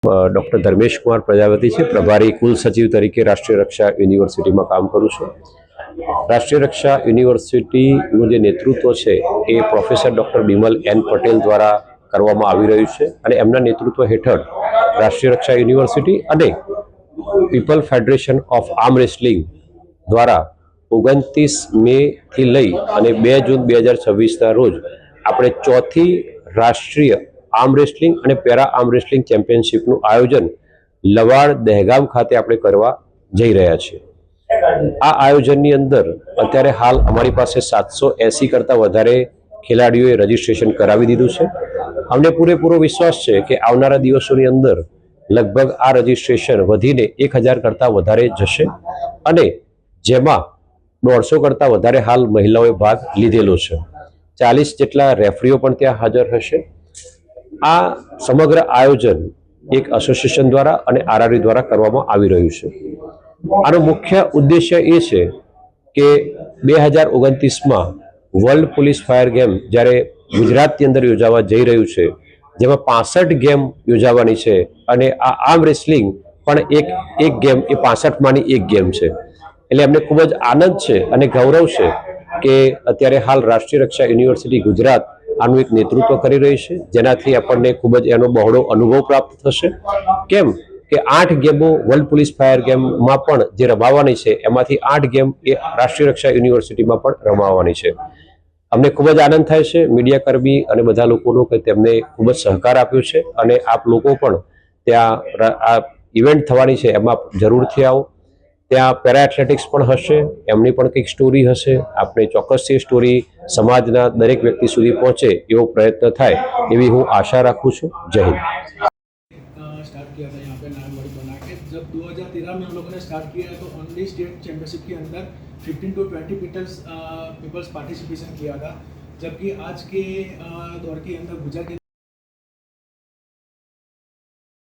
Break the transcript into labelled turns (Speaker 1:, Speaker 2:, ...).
Speaker 1: Doctor Dharmesh Kumar Prajapati છે, પ્રભારી કુલ સચિવ તરીકે રાષ્ટ્રીય રક્ષા યુનિવર્સિટીમાં કામ કરું છું. રાષ્ટ્રીય રક્ષા યુનિવર્સિટીનું જે નેતૃત્વ છે એ professor doctor Bimal N Patel દ્વારા કરવામાં આવી રહ્યું છે અને એમના નેતૃત્વ હેઠળ રાષ્ટ્રીય રક્ષા યુનિવર્સિટી અને people federation of arm wrestling દ્વારા 29 મેથી લઈ અને 2 જૂન 2026ના રોજ આપણે ચોથી રાષ્ટ્રીય આર્મ રેસલિંગ અને પેરા આર્મ રેસલિંગ ચેમ્પિયનશિપનું આયોજન લવાડ દહેગામ ખાતે આપણે કરવા જઈ રહ્યા છીએ. આ આયોજનની અંદર અત્યારે હાલ અમારી પાસે 780 કરતાં વધારે ખેલાડીઓએ રજીસ્ટ્રેશન કરાવી દીધું છે. અમને પૂરેપૂરો વિશ્વાસ છે કે આવનારા દિવસોની અંદર લગભગ આ રજીસ્ટ્રેશન વધીને 1000 કરતાં વધારે જશે અને જેમાં 150 કરતાં વધારે હાલ મહિલાઓએ ભાગ લીધેલો છે. 40 જેટલા રેફરીઓ પણ ત્યાં હાજર હશે. આ સમગ્ર આયોજન એક એસોસિએશન દ્વારા અને આરઆરબી દ્વારા કરવામાં આવી રહ્યું છે. આનો મુખ્ય ઉદ્દેશ્ય એ છે કે 2029માં વર્લ્ડ પોલીસ ફાયર ગેમ જ્યારે ગુજરાતની અંદર યોજાવા જઈ રહ્યું છે, જેમાં 65 ગેમ યોજાવાની છે અને આ આર્મ રેસલિંગ પણ એક ગેમ એ 65માંની એક ગેમ છે. એટલે અમને ખૂબ જ આનંદ છે અને ગૌરવ છે કે અત્યારે હાલ રાષ્ટ્રીય રક્ષા યુનિવર્સિટી ગુજરાત આનું એક નેતૃત્વ કરી રહી છે, જેનાથી આપણને ખૂબ જ એનો બહોળો અનુભવ પ્રાપ્ત થશે. કેમ કે 8 ગેમો વર્લ્ડ પોલીસ ફાયર ગેમમાં પણ જે રમાવાની છે એમાંથી 8 ગેમ એ રાષ્ટ્રીય રક્ષા યુનિવર્સિટીમાં પણ રમાવાની છે. અમને ખૂબ જ આનંદ થાય છે મીડિયાકર્મી અને બધા લોકોનો કે તેમને ખૂબ જ સહકાર આપ્યો છે અને આપ લોકો પણ ત્યાં આ ઇવેન્ટ થવાની છે એમાં જરૂરથી આવો. ત્યાં પેરા એથ્લેટિક્સ પણ હશે, એમની પણ કંઈક સ્ટોરી હશે. આપણે ચોક્કસથી સ્ટોરી સમાજના દરેક વ્યક્તિ સુધી પહોંચે એવો પ્રયત્ન થાય એવી હું આશા રાખું છું. जय हिंद.
Speaker 2: स्टार्ट किया था यहाँ पे नाम बड़ी बना के. जब 2013 में हम लोगों ने स्टार्ट किया तो ओनली स्टेट चैंपियनशिप के अंदर 15 to 20 पीपल्स पार्टिसिपेशन किया था, जबकि आज के दौर के अंदर गुजरात